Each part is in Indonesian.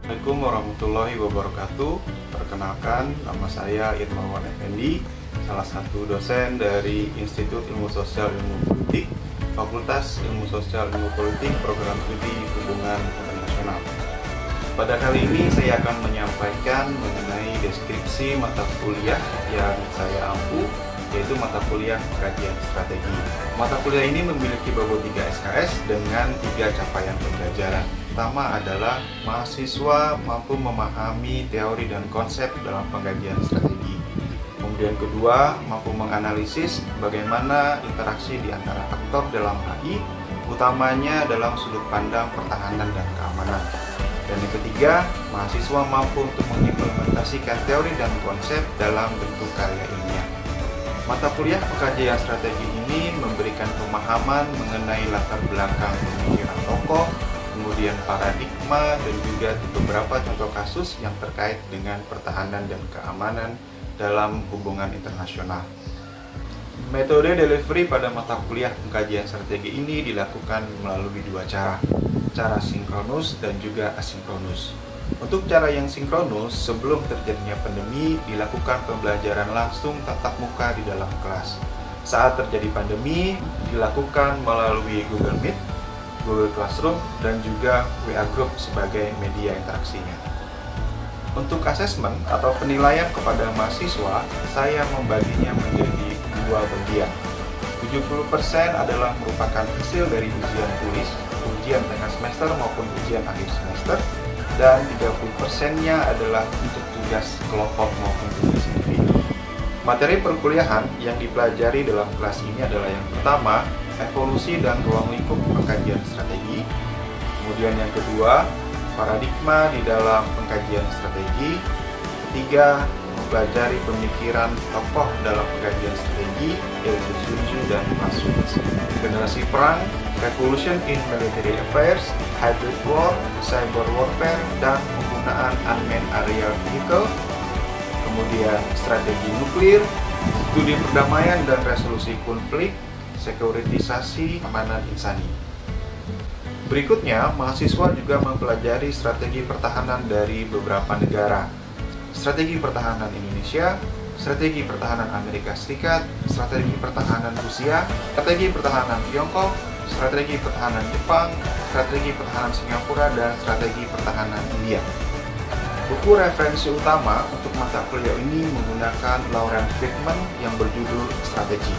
Assalamualaikum warahmatullahi wabarakatuh. Perkenalkan, nama saya Irmawan Effendi, salah satu dosen dari Institut Ilmu Sosial Ilmu Politik, Fakultas Ilmu Sosial Ilmu Politik, Program Studi Hubungan Internasional. Pada kali ini saya akan menyampaikan mengenai deskripsi mata kuliah yang saya ampu, yaitu mata kuliah kajian strategi. Mata kuliah ini memiliki bobot 3 SKS dengan 3 capaian pembelajaran. Pertama adalah mahasiswa mampu memahami teori dan konsep dalam pengkajian strategi. Kemudian kedua, mampu menganalisis bagaimana interaksi di antara aktor dalam HI, utamanya dalam sudut pandang pertahanan dan keamanan. Dan yang ketiga, mahasiswa mampu untuk mengimplementasikan teori dan konsep dalam bentuk karya ilmiah. Mata kuliah pengkajian strategi ini memberikan pemahaman mengenai latar belakang pemikiran tokoh, kemudian paradigma, dan juga beberapa contoh kasus yang terkait dengan pertahanan dan keamanan dalam hubungan internasional. Metode delivery pada mata kuliah pengkajian strategi ini dilakukan melalui dua cara sinkronus dan juga asinkronus. Untuk cara yang sinkronus, sebelum terjadinya pandemi, dilakukan pembelajaran langsung tatap muka di dalam kelas. Saat terjadi pandemi, dilakukan melalui Google Meet, Google Classroom, dan juga WA Group sebagai media interaksinya. Untuk asesmen atau penilaian kepada mahasiswa, saya membaginya menjadi dua bagian. 70% adalah merupakan hasil dari ujian tulis, ujian tengah semester maupun ujian akhir semester, dan 30%-nya adalah untuk tugas kelompok maupun tugas individu. Materi perkuliahan yang dipelajari dalam kelas ini adalah yang pertama, evolusi dan ruang lingkup pengkajian strategi. Kemudian yang kedua, paradigma di dalam pengkajian strategi. Ketiga, mempelajari pemikiran tokoh dalam pengkajian strategi, yaitu Sun Tzu dan Clausewitz. Generasi perang, revolution in military affairs, hybrid war, cyber warfare, dan penggunaan unmanned aerial vehicle. Kemudian strategi nuklir, studi perdamaian dan resolusi konflik, sekuritisasi keamanan insani. Berikutnya, mahasiswa juga mempelajari strategi pertahanan dari beberapa negara. Strategi pertahanan Indonesia, strategi pertahanan Amerika Serikat, strategi pertahanan Rusia, strategi pertahanan Tiongkok, strategi pertahanan Jepang, strategi pertahanan Singapura, dan strategi pertahanan India. Buku referensi utama untuk mata kuliah ini menggunakan Lawrence Friedman yang berjudul Strategi.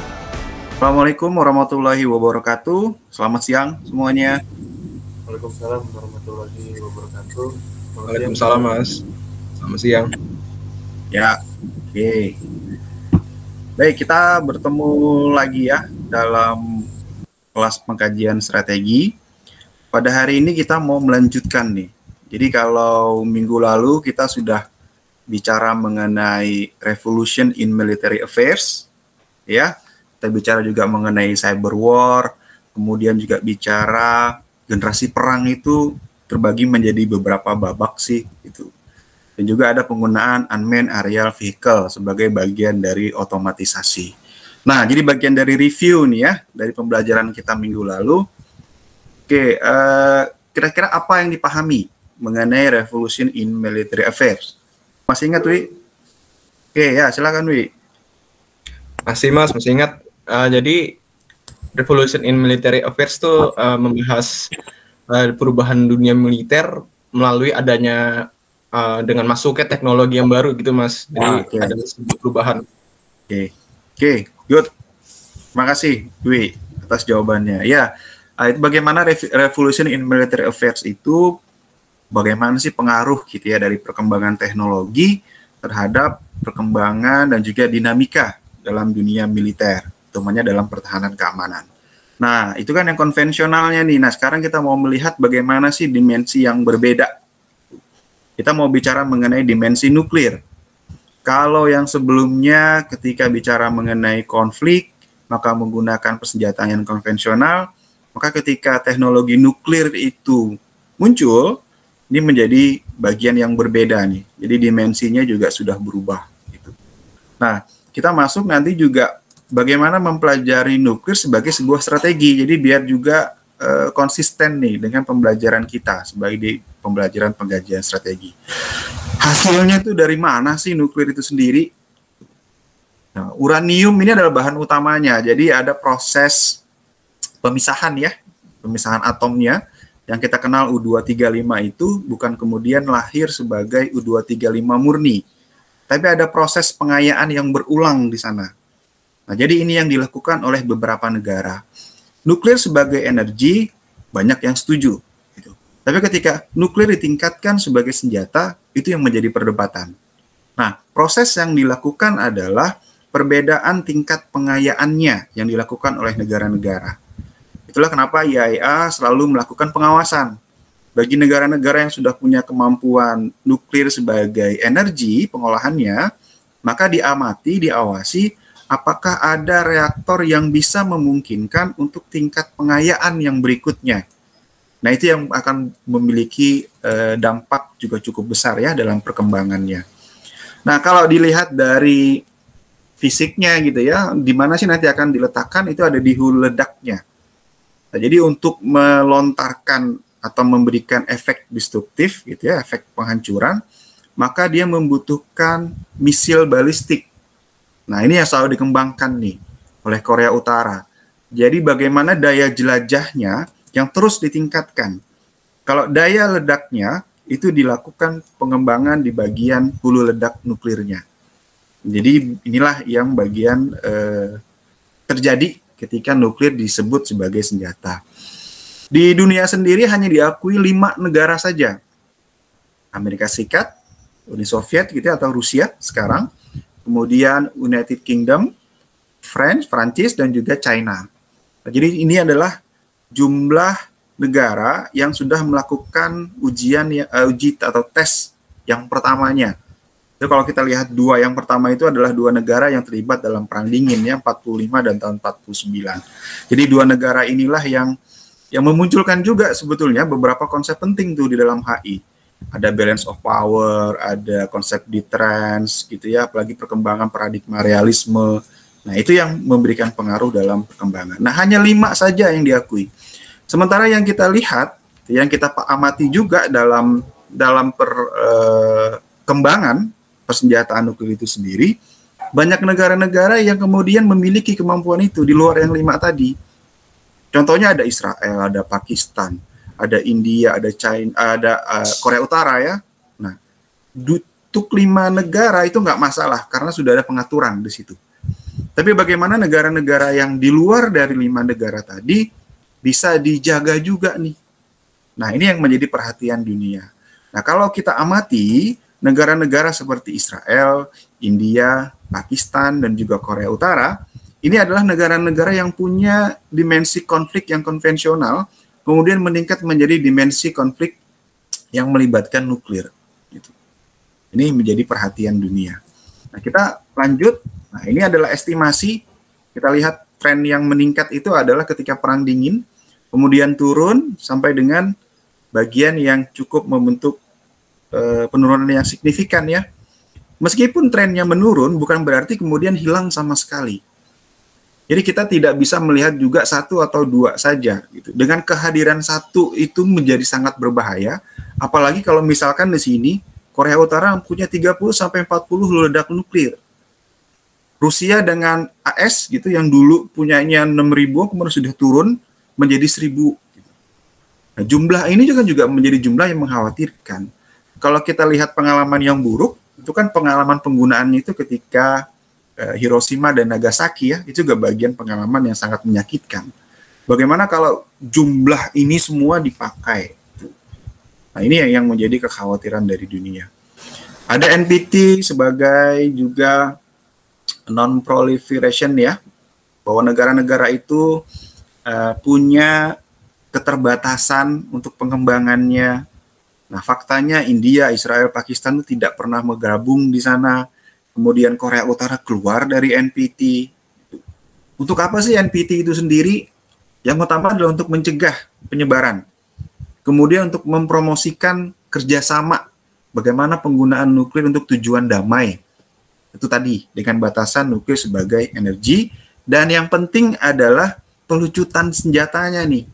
Assalamualaikum warahmatullahi wabarakatuh. Selamat siang semuanya. Waalaikumsalam warahmatullahi wabarakatuh. Waalaikumsalam Mas. Selamat siang. Ya, oke. Baik, kita bertemu lagi ya dalam kelas pengkajian strategi. Pada hari ini kita mau melanjutkan nih. Jadi kalau minggu lalu kita sudah bicara mengenai revolution in military affairs, ya. Kita bicara juga mengenai cyber war, kemudian juga bicara generasi perang itu terbagi menjadi beberapa babak sih itu. Dan juga ada penggunaan unmanned aerial vehicle sebagai bagian dari otomatisasi. Nah, jadi bagian dari review nih ya, dari pembelajaran kita minggu lalu. Oke, kira-kira apa yang dipahami mengenai revolution in military affairs? Masih ingat, Wi? Oke, ya silakan, Wi. Masih Mas, masih ingat. Jadi revolution in military affairs itu membahas perubahan dunia militer melalui adanya dengan masuknya teknologi yang baru gitu Mas. Jadi ada perubahan. Oke, good. Terima kasih, Dwi, atas jawabannya. Ya, itu bagaimana revolution in military affairs itu, bagaimana sih pengaruh gitu ya dari perkembangan teknologi terhadap perkembangan dan juga dinamika dalam dunia militer, utamanya dalam pertahanan keamanan. Nah, itu kan yang konvensionalnya nih. Nah, sekarang kita mau melihat bagaimana sih dimensi yang berbeda. Kita mau bicara mengenai dimensi nuklir. Kalau yang sebelumnya ketika bicara mengenai konflik, maka menggunakan persenjataan yang konvensional, maka ketika teknologi nuklir itu muncul, ini menjadi bagian yang berbeda nih. Jadi dimensinya juga sudah berubah. Gitu. Nah, kita masuk nanti juga bagaimana mempelajari nuklir sebagai sebuah strategi. Jadi biar juga konsisten nih dengan pembelajaran kita sebagai di pembelajaran pengkajian strategi. Hasilnya itu dari mana sih nuklir itu sendiri? Nah, uranium ini adalah bahan utamanya, jadi ada proses pemisahan ya, pemisahan atomnya yang kita kenal U235 itu bukan kemudian lahir sebagai U235 murni, tapi ada proses pengayaan yang berulang di sana. Nah, jadi ini yang dilakukan oleh beberapa negara. Nuklir sebagai energi banyak yang setuju, gitu. Tapi ketika nuklir ditingkatkan sebagai senjata, itu yang menjadi perdebatan. Nah, proses yang dilakukan adalah perbedaan tingkat pengayaannya yang dilakukan oleh negara-negara. Itulah kenapa IAEA selalu melakukan pengawasan. Bagi negara-negara yang sudah punya kemampuan nuklir sebagai energi pengolahannya, maka diamati, diawasi, apakah ada reaktor yang bisa memungkinkan untuk tingkat pengayaan yang berikutnya. Nah, itu yang akan memiliki dampak juga cukup besar ya dalam perkembangannya. Nah, kalau dilihat dari fisiknya gitu ya, di mana sih nanti akan diletakkan, itu ada di hulu ledaknya. Nah, jadi untuk melontarkan atau memberikan efek destruktif gitu ya, efek penghancuran, maka dia membutuhkan misil balistik. Nah, ini yang selalu dikembangkan nih oleh Korea Utara. Jadi bagaimana daya jelajahnya yang terus ditingkatkan. Kalau daya ledaknya itu dilakukan pengembangan di bagian hulu ledak nuklirnya. Jadi inilah yang bagian terjadi ketika nuklir disebut sebagai senjata. Di dunia sendiri hanya diakui 5 negara saja. Amerika Serikat, Uni Soviet gitu ya, atau Rusia sekarang, kemudian United Kingdom, Prancis, dan juga China. Nah, jadi ini adalah jumlah negara yang sudah melakukan uji atau tes yang pertamanya. Jadi kalau kita lihat yang pertama itu adalah 2 negara yang terlibat dalam perang dingin ya, 45 dan tahun 49. Jadi 2 negara inilah yang memunculkan juga sebetulnya beberapa konsep penting tuh di dalam HI. Ada balance of power, ada konsep deterrence gitu ya, apalagi perkembangan paradigma realisme. Nah, itu yang memberikan pengaruh dalam perkembangan. Nah, hanya 5 saja yang diakui. Sementara yang kita lihat, yang kita amati juga dalam perkembangan persenjataan nuklir itu sendiri, banyak negara-negara yang kemudian memiliki kemampuan itu di luar yang 5 tadi. Contohnya ada Israel, ada Pakistan, ada India, ada China, ada Korea Utara ya. Nah, untuk 5 negara itu nggak masalah karena sudah ada pengaturan di situ. Tapi bagaimana negara-negara yang di luar dari 5 negara tadi bisa dijaga juga nih. Nah, ini yang menjadi perhatian dunia. Nah, kalau kita amati negara-negara seperti Israel, India, Pakistan, dan juga Korea Utara, ini adalah negara-negara yang punya dimensi konflik yang konvensional, kemudian meningkat menjadi dimensi konflik yang melibatkan nuklir. Gitu. Ini menjadi perhatian dunia. Nah, kita lanjut. Nah, ini adalah estimasi. Kita lihat tren yang meningkat itu adalah ketika perang dingin, kemudian turun sampai dengan bagian yang cukup membentuk penurunan yang signifikan ya. Meskipun trennya menurun, bukan berarti kemudian hilang sama sekali. Jadi kita tidak bisa melihat juga 1 atau 2 saja. Gitu. Dengan kehadiran 1 itu menjadi sangat berbahaya, apalagi kalau misalkan di sini Korea Utara punya 30-40 hulu ledak nuklir. Rusia dengan AS gitu yang dulu punyanya 6.000 kemudian sudah turun menjadi 1.000. Nah, jumlah ini juga menjadi jumlah yang mengkhawatirkan. Kalau kita lihat pengalaman yang buruk, itu kan pengalaman penggunaannya itu ketika Hiroshima dan Nagasaki ya, itu juga bagian pengalaman yang sangat menyakitkan. Bagaimana kalau jumlah ini semua dipakai? Nah, ini yang menjadi kekhawatiran dari dunia. Ada NPT sebagai juga non-proliferation ya, bahwa negara-negara itu punya keterbatasan untuk pengembangannya. Nah, faktanya India, Israel, Pakistan itu tidak pernah bergabung di sana. Kemudian Korea Utara keluar dari NPT. Untuk apa sih NPT itu sendiri? Yang utama adalah untuk mencegah penyebaran. Kemudian untuk mempromosikan kerjasama bagaimana penggunaan nuklir untuk tujuan damai. Itu tadi, dengan batasan nuklir sebagai energi. Dan yang penting adalah pelucutan senjatanya nih.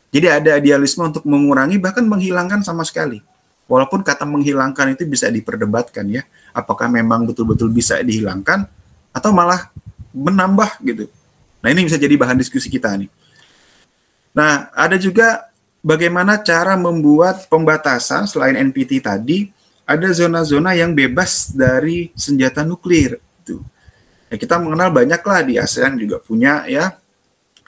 Jadi ada idealisme untuk mengurangi bahkan menghilangkan sama sekali. Walaupun kata menghilangkan itu bisa diperdebatkan ya, apakah memang betul-betul bisa dihilangkan atau malah menambah gitu. Nah, ini bisa jadi bahan diskusi kita nih. Nah, ada juga bagaimana cara membuat pembatasan selain NPT tadi, ada zona-zona yang bebas dari senjata nuklir. Gitu. Ya, kita mengenal banyak lah di ASEAN juga punya ya,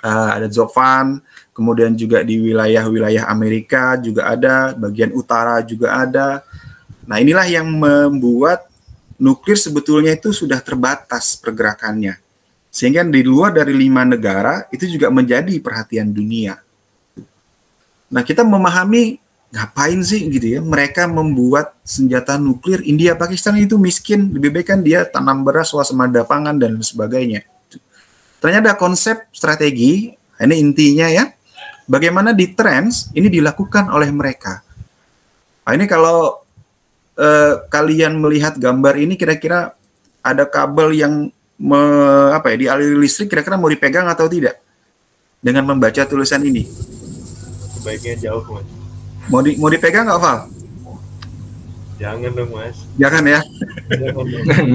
ada Zovan, kemudian juga di wilayah-wilayah Amerika juga ada, bagian utara juga ada. Nah, inilah yang membuat nuklir sebetulnya itu sudah terbatas pergerakannya. Sehingga di luar dari 5 negara itu juga menjadi perhatian dunia. Nah, kita memahami ngapain sih gitu ya, mereka membuat senjata nuklir. India, Pakistan itu miskin, lebih baik kan dia tanam beras, swasembada pangan, dan sebagainya. Ternyata ada konsep strategi, ini intinya ya, bagaimana di trends ini dilakukan oleh mereka. Nah, ini kalau kalian melihat gambar ini, kira-kira ada kabel yang dialiri listrik, kira-kira mau dipegang atau tidak dengan membaca tulisan ini? Sebaiknya jauh, Mas. Mau dipegang nggak, Val? Jangan dong, Mas. Jangan ya. Jangan dong.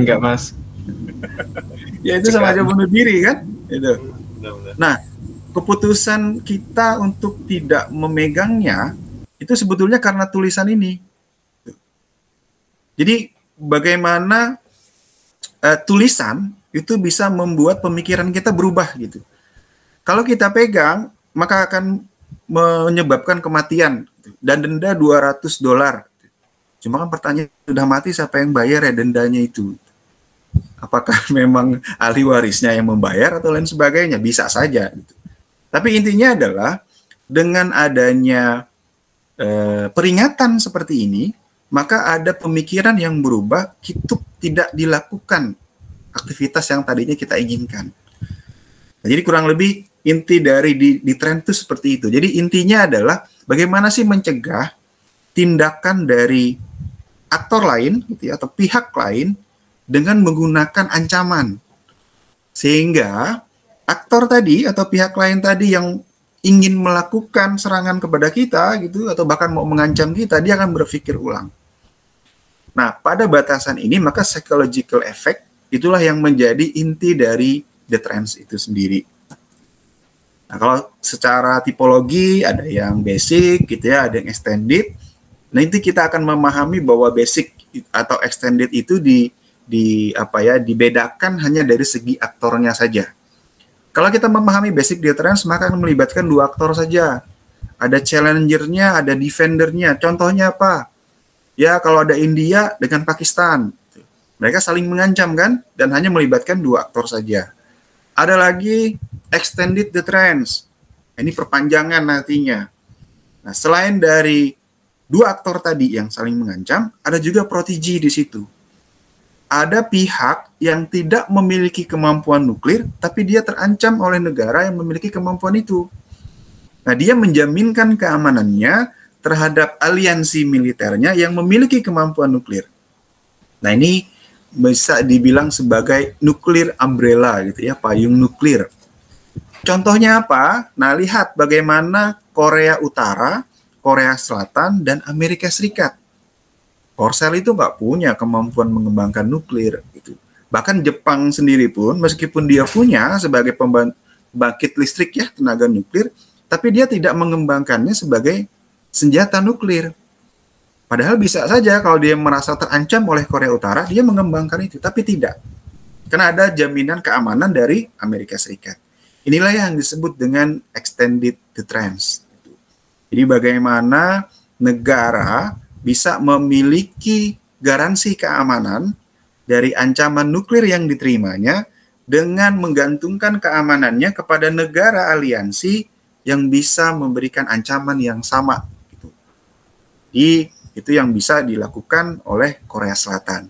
Enggak, Mas. Ya itu sama aja bunuh diri kan? Itu. Benar-benar. Nah, keputusan kita untuk tidak memegangnya itu sebetulnya karena tulisan ini. Jadi bagaimana tulisan itu bisa membuat pemikiran kita berubah gitu. Kalau kita pegang, maka akan menyebabkan kematian dan denda $200. Cuma kan pertanyaan, sudah mati siapa yang bayar ya dendanya itu? Apakah memang ahli warisnya yang membayar atau lain sebagainya? Bisa saja gitu. Tapi intinya adalah dengan adanya peringatan seperti ini, maka ada pemikiran yang berubah, itu tidak dilakukan aktivitas yang tadinya kita inginkan. Nah, jadi kurang lebih inti dari di tren itu seperti itu. Jadi intinya adalah bagaimana sih mencegah tindakan dari aktor lain gitu ya, atau pihak lain dengan menggunakan ancaman. Sehingga aktor tadi atau pihak lain tadi yang ingin melakukan serangan kepada kita gitu, atau bahkan mau mengancam kita, dia akan berpikir ulang. Nah, pada batasan ini maka psychological effect itulah yang menjadi inti dari the trends itu sendiri. Nah, kalau secara tipologi ada yang basic gitu ya, ada yang extended. Nanti kita akan memahami bahwa basic atau extended itu dibedakan hanya dari segi aktornya saja. Kalau kita memahami basic di trends, maka akan melibatkan 2 aktor saja. Ada challenger-nya, ada defender-nya. Contohnya apa? Ya, kalau ada India dengan Pakistan. Mereka saling mengancam kan? Dan hanya melibatkan 2 aktor saja. Ada lagi extended the trends. Ini perpanjangan nantinya. Nah, selain dari 2 aktor tadi yang saling mengancam, ada juga protegi di situ. Ada pihak yang tidak memiliki kemampuan nuklir, tapi dia terancam oleh negara yang memiliki kemampuan itu. Nah, dia menjaminkan keamanannya terhadap aliansi militernya yang memiliki kemampuan nuklir. Nah, ini bisa dibilang sebagai nuklir umbrella gitu ya, payung nuklir. Contohnya apa? Nah, lihat bagaimana Korea Utara, Korea Selatan, dan Amerika Serikat. Korsel itu nggak punya kemampuan mengembangkan nuklir. Gitu. Bahkan Jepang sendiri pun, meskipun dia punya sebagai pembangkit listrik ya, tenaga nuklir, tapi dia tidak mengembangkannya sebagai senjata nuklir. Padahal bisa saja kalau dia merasa terancam oleh Korea Utara, dia mengembangkan itu, tapi tidak. Karena ada jaminan keamanan dari Amerika Serikat. Inilah yang disebut dengan extended deterrence. Jadi bagaimana negara bisa memiliki garansi keamanan dari ancaman nuklir yang diterimanya dengan menggantungkan keamanannya kepada negara aliansi yang bisa memberikan ancaman yang sama. Gitu. Jadi itu yang bisa dilakukan oleh Korea Selatan.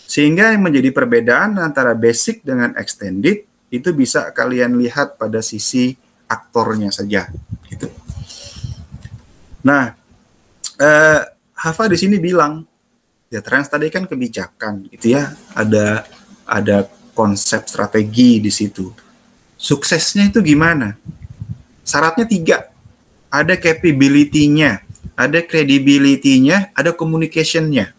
Sehingga yang menjadi perbedaan antara basic dengan extended itu bisa kalian lihat pada sisi aktornya saja. Gitu. Nah, Hava di sini bilang, ya trends tadi kan kebijakan, gitu ya, ada konsep strategi di situ. Suksesnya itu gimana? Syaratnya 3. ada capability-nya, ada credibility-nya, ada communication-nya.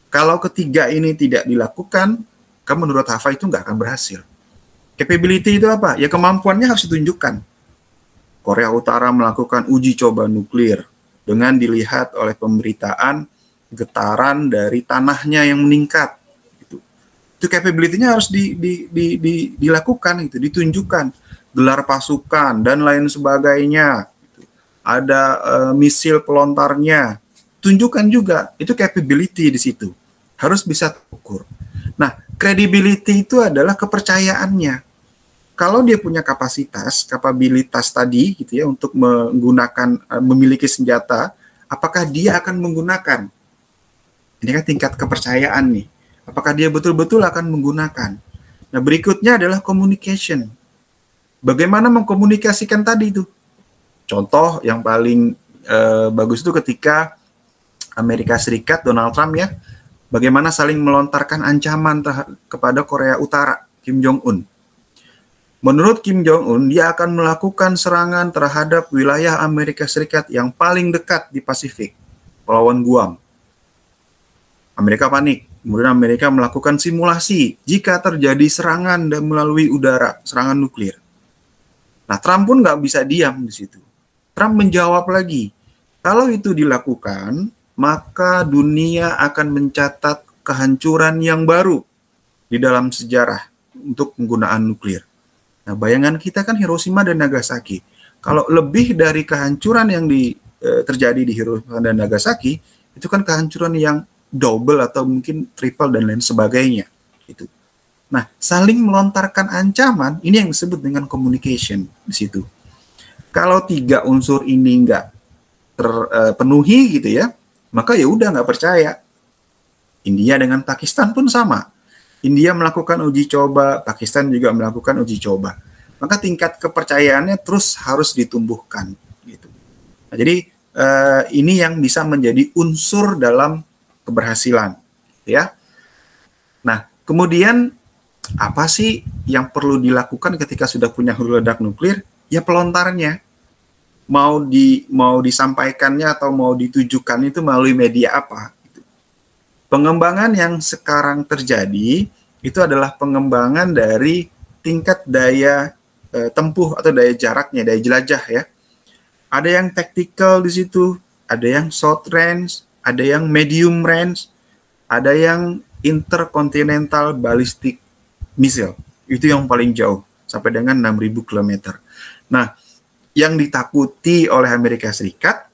Kalau ketiga ini tidak dilakukan, kamu menurut Hafa itu nggak akan berhasil. Capability itu apa? Ya kemampuannya harus ditunjukkan. Korea Utara melakukan uji coba nuklir dengan dilihat oleh pemberitaan getaran dari tanahnya yang meningkat. Itu capability-nya harus dilakukan, gitu, ditunjukkan. Gelar pasukan dan lain sebagainya. Ada misil pelontarnya. Tunjukkan juga, itu capability di situ. Harus bisa terukur. Nah, credibility itu adalah kepercayaannya. Kalau dia punya kapabilitas tadi gitu ya untuk menggunakan memiliki senjata, apakah dia akan menggunakan? Ini kan tingkat kepercayaan nih. Apakah dia betul-betul akan menggunakan? Nah, berikutnya adalah communication. Bagaimana mengkomunikasikan tadi itu? Contoh yang paling bagus itu ketika Amerika Serikat, Donald Trump ya, bagaimana saling melontarkan ancaman kepada Korea Utara, Kim Jong-un. Menurut Kim Jong-un, dia akan melakukan serangan terhadap wilayah Amerika Serikat yang paling dekat di Pasifik, Kepulauan Guam. Amerika panik. Kemudian Amerika melakukan simulasi jika terjadi serangan dan melalui udara, serangan nuklir. Nah, Trump pun nggak bisa diam di situ. Trump menjawab lagi, kalau itu dilakukan, maka dunia akan mencatat kehancuran yang baru di dalam sejarah untuk penggunaan nuklir. Nah, bayangan kita kan Hiroshima dan Nagasaki. Kalau lebih dari kehancuran yang terjadi di Hiroshima dan Nagasaki, itu kan kehancuran yang double atau mungkin triple dan lain sebagainya. Itu. Nah, saling melontarkan ancaman, ini yang disebut dengan communication di situ. Kalau tiga unsur ini nggak terpenuhi gitu ya, maka ya udah nggak percaya. India dengan Pakistan pun sama. India melakukan uji coba, Pakistan juga melakukan uji coba. Maka tingkat kepercayaannya terus harus ditumbuhkan. Gitu. Nah, jadi ini yang bisa menjadi unsur dalam keberhasilan, ya. Nah, kemudian apa sih yang perlu dilakukan ketika sudah punya hulu ledak nuklir? Ya pelontarnya. Mau disampaikannya atau mau ditujukan itu melalui media apa? Pengembangan yang sekarang terjadi itu adalah pengembangan dari tingkat daya tempuh atau daya jaraknya, daya jelajah ya. Ada yang tactical di situ, ada yang short range, ada yang medium range, ada yang intercontinental ballistic missile. Itu yang paling jauh, sampai dengan 6.000 km. Nah, yang ditakuti oleh Amerika Serikat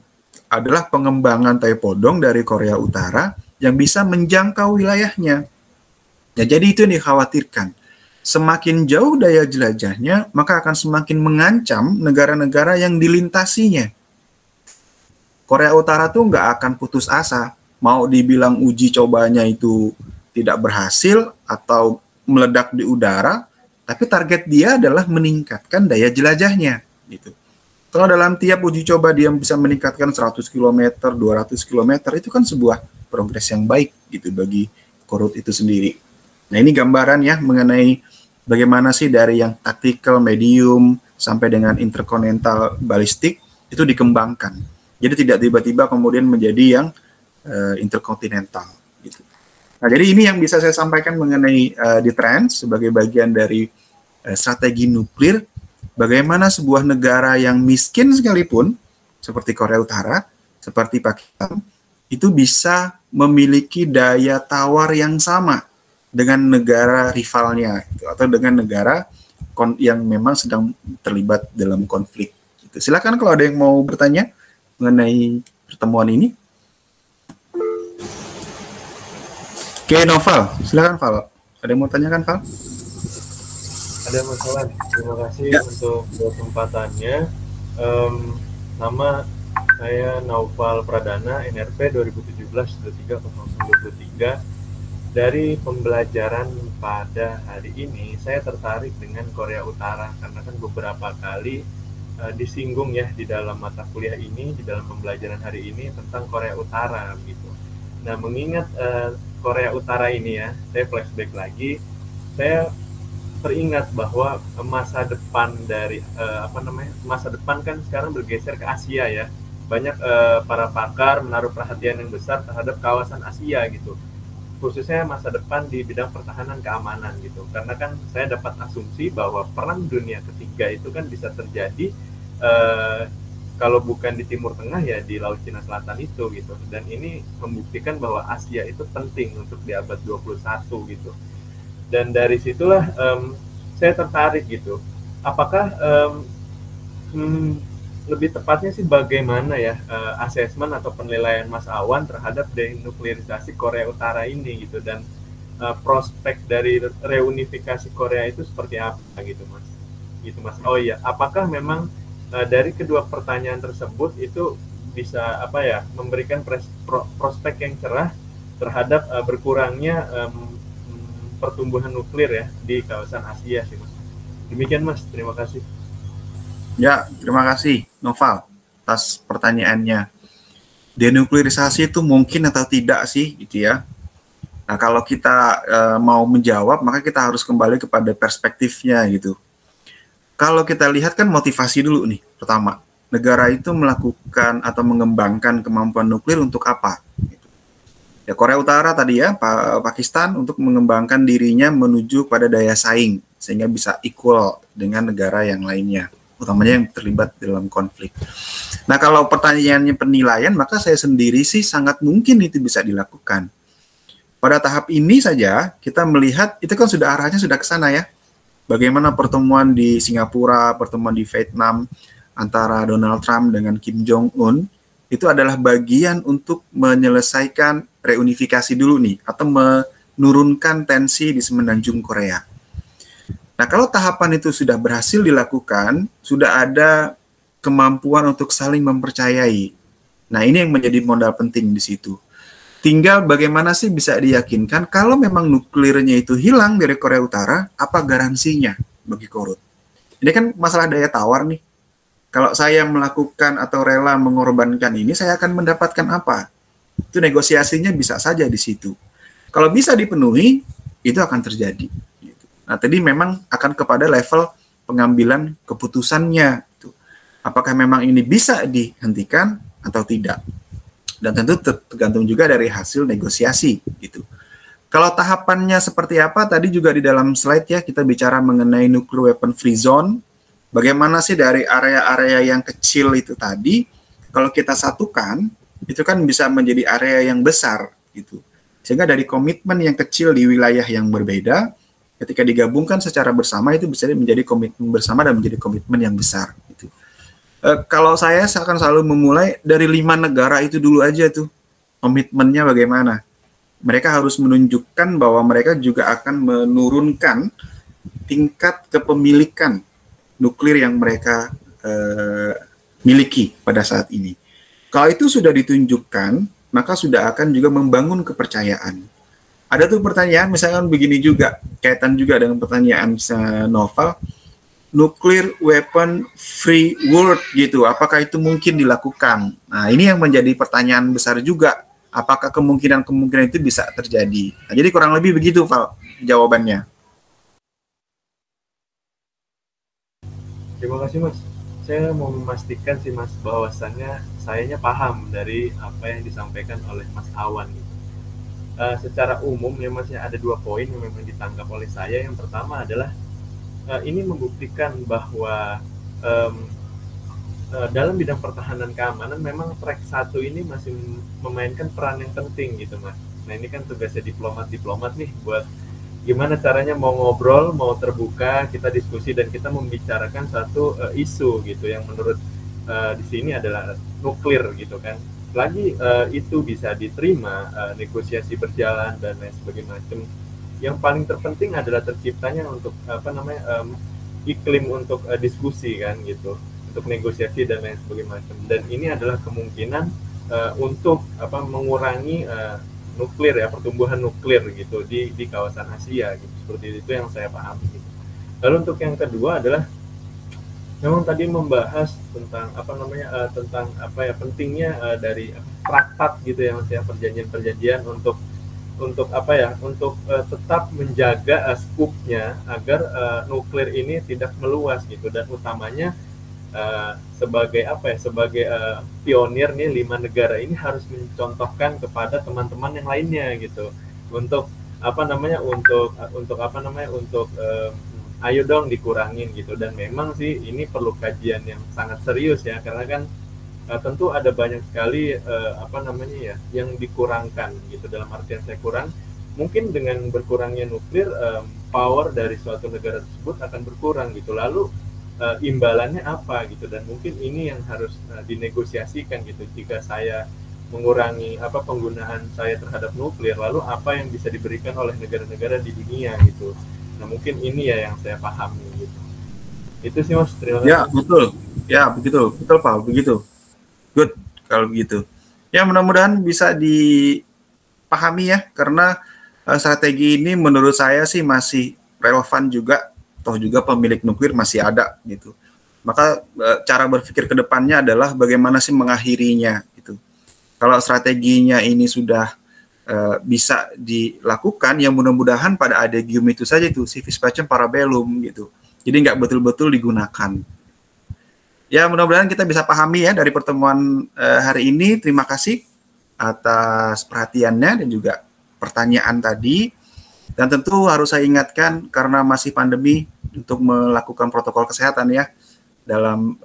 adalah pengembangan Taepodong dari Korea Utara yang bisa menjangkau wilayahnya. Ya, jadi itu yang dikhawatirkan. Semakin jauh daya jelajahnya, maka akan semakin mengancam negara-negara yang dilintasinya. Korea Utara tuh nggak akan putus asa. Mau dibilang uji cobanya itu tidak berhasil atau meledak di udara, tapi target dia adalah meningkatkan daya jelajahnya. Gitu. Kalau dalam tiap uji coba dia bisa meningkatkan 100 km, 200 km, itu kan sebuah progres yang baik gitu bagi Korut itu sendiri. Nah, ini gambaran ya mengenai bagaimana sih dari yang tactical, medium, sampai dengan intercontinental ballistic itu dikembangkan. Jadi tidak tiba-tiba kemudian menjadi yang interkontinental. Gitu. Nah, jadi ini yang bisa saya sampaikan mengenai deterrence sebagai bagian dari strategi nuklir. Bagaimana sebuah negara yang miskin sekalipun, seperti Korea Utara, seperti Pakistan, itu bisa memiliki daya tawar yang sama dengan negara rivalnya, gitu, atau dengan negara yang memang sedang terlibat dalam konflik. Gitu. Silakan kalau ada yang mau bertanya mengenai pertemuan ini. Oke, Noval, silakan Val. Ada yang mau tanyakan, Val? Ada masalah. Terima kasih untuk kesempatannya. Nama saya Naufal Pradana, NRP 2017-23-023. Dari pembelajaran pada hari ini, saya tertarik dengan Korea Utara karena kan beberapa kali disinggung ya di dalam mata kuliah ini, di dalam pembelajaran hari ini tentang Korea Utara gitu. Nah, mengingat Korea Utara ini ya, saya flashback lagi, saya teringat bahwa masa depan dari masa depan kan sekarang bergeser ke Asia ya. Banyak para pakar menaruh perhatian yang besar terhadap kawasan Asia gitu, khususnya masa depan di bidang pertahanan keamanan gitu. Karena kan saya dapat asumsi bahwa perang dunia ketiga itu kan bisa terjadi kalau bukan di Timur Tengah ya di Laut Cina Selatan itu gitu. Dan ini membuktikan bahwa Asia itu penting untuk di abad 21 gitu. Dan dari situlah saya tertarik gitu. Apakah lebih tepatnya sih bagaimana ya asesmen atau penilaian Mas Awan terhadap denuklirisasi Korea Utara ini gitu, dan prospek dari reunifikasi Korea itu seperti apa gitu Mas? Gitu Mas. Oh iya, apakah memang dari kedua pertanyaan tersebut itu bisa memberikan prospek yang cerah terhadap berkurangnya pertumbuhan nuklir ya di kawasan Asia sih Mas. Demikian Mas, terima kasih. Ya, terima kasih Noval atas pertanyaannya. Denuklirisasi itu mungkin atau tidak sih gitu ya. Nah, kalau kita mau menjawab, maka kita harus kembali kepada perspektifnya gitu. Kalau kita lihat kan motivasi dulu nih. Pertama, negara itu melakukan atau mengembangkan kemampuan nuklir untuk apa? Gitu. Ya, Korea Utara tadi ya, Pakistan untuk mengembangkan dirinya menuju pada daya saing sehingga bisa equal dengan negara yang lainnya, utamanya yang terlibat dalam konflik. Nah, kalau pertanyaannya penilaian, maka saya sendiri sih sangat mungkin itu bisa dilakukan. Pada tahap ini saja, kita melihat itu kan sudah arahnya sudah ke sana ya. Bagaimana pertemuan di Singapura, pertemuan di Vietnam antara Donald Trump dengan Kim Jong-un, itu adalah bagian untuk menyelesaikan reunifikasi dulu nih, atau menurunkan tensi di semenanjung Korea. Nah, kalau tahapan itu sudah berhasil dilakukan, sudah ada kemampuan untuk saling mempercayai. Nah, ini yang menjadi modal penting di situ. Tinggal bagaimana sih bisa diyakinkan kalau memang nuklirnya itu hilang dari Korea Utara, apa garansinya bagi Korut? Ini kan masalah daya tawar nih. Kalau saya melakukan atau rela mengorbankan ini, saya akan mendapatkan apa? Itu negosiasinya bisa saja di situ. Kalau bisa dipenuhi, itu akan terjadi. Nah, tadi memang akan kepada level pengambilan keputusannya. Apakah memang ini bisa dihentikan atau tidak? Dan tentu tergantung juga dari hasil negosiasi. Gitu. Kalau tahapannya seperti apa, tadi juga di dalam slide ya, kita bicara mengenai nuclear weapon free zone. Bagaimana sih dari area-area yang kecil itu tadi, kalau kita satukan, itu kan bisa menjadi area yang besar. Gitu. Sehingga dari komitmen yang kecil di wilayah yang berbeda, ketika digabungkan secara bersama itu bisa menjadi komitmen bersama dan menjadi komitmen yang besar. Gitu. Kalau saya akan selalu memulai dari 5 negara itu dulu aja tuh komitmennya bagaimana. Mereka harus menunjukkan bahwa mereka juga akan menurunkan tingkat kepemilikan nuklir yang mereka miliki pada saat ini. Kalau itu sudah ditunjukkan, maka sudah akan juga membangun kepercayaan. Ada tuh pertanyaan, misalkan begini juga, kaitan juga dengan pertanyaan Noval, nuclear weapon free world gitu, apakah itu mungkin dilakukan? Nah, ini yang menjadi pertanyaan besar juga, apakah kemungkinan itu bisa terjadi? Nah, jadi kurang lebih begitu, Val, jawabannya. Terima kasih Mas. Saya mau memastikan sih Mas, bahwasannya sayanya paham dari apa yang disampaikan oleh Mas Awan gitu. Secara umum ya Mas, ada 2 poin yang memang ditangkap oleh saya. Yang pertama adalah ini membuktikan bahwa dalam bidang pertahanan keamanan memang track 1 ini masih memainkan peran yang penting gitu Mas. Nah, ini kan tugasnya diplomat nih, buat gimana caranya mau ngobrol, mau terbuka, kita diskusi dan kita membicarakan satu isu gitu yang menurut di sini adalah nuklir gitu kan. Lagi itu bisa diterima, negosiasi berjalan dan lain sebagainya. Yang paling terpenting adalah terciptanya untuk iklim untuk diskusi kan gitu, untuk negosiasi dan lain sebagainya. Dan ini adalah kemungkinan untuk mengurangi nuklir ya, pertumbuhan nuklir gitu di kawasan Asia gitu. Seperti itu yang saya pahami gitu. Lalu untuk yang kedua adalah memang tadi membahas tentang pentingnya dari traktat gitu ya Mas ya, perjanjian-perjanjian untuk untuk apa ya, untuk tetap menjaga skupnya agar nuklir ini tidak meluas gitu, dan utamanya sebagai apa ya, sebagai pionir nih 5 negara ini harus mencontohkan kepada teman-teman yang lainnya gitu, untuk apa namanya, untuk apa namanya, untuk ayo dong dikurangin gitu. Dan memang sih ini perlu kajian yang sangat serius ya, karena kan tentu ada banyak sekali apa namanya ya yang dikurangkan gitu. Dalam artian saya kurang, mungkin dengan berkurangnya nuklir, power dari suatu negara tersebut akan berkurang gitu. Lalu imbalannya apa gitu, dan mungkin ini yang harus dinegosiasikan gitu. Jika saya mengurangi apa penggunaan saya terhadap nuklir, lalu apa yang bisa diberikan oleh negara-negara di dunia gitu. Nah mungkin ini ya yang saya pahami gitu. Itu sih Mas, terima kasih. Ya betul, ya begitu, betul Pak, begitu. Good kalau begitu. Ya mudah-mudahan bisa dipahami ya, karena strategi ini menurut saya sih masih relevan juga, toh juga pemilik nuklir masih ada gitu. Maka cara berpikir ke depannya adalah bagaimana sih mengakhirinya gitu. Kalau strateginya ini sudah bisa dilakukan, ya mudah-mudahan pada adagium itu saja itu si vis pacem parabellum gitu. Jadi nggak betul-betul digunakan. Ya mudah-mudahan kita bisa pahami ya dari pertemuan hari ini. Terima kasih atas perhatiannya dan juga pertanyaan tadi. Dan tentu harus saya ingatkan karena masih pandemi untuk melakukan protokol kesehatan ya dalam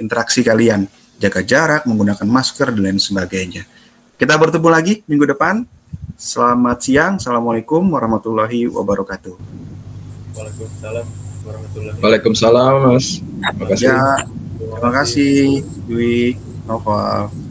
interaksi kalian. Jaga jarak, menggunakan masker dan lain sebagainya. Kita bertemu lagi minggu depan. Selamat siang. Assalamualaikum warahmatullahi wabarakatuh. Waalaikumsalam warahmatullahi wabarakatuh. Waalaikumsalam Mas. Terima kasih. Ya, terima kasih Dwi, Noval.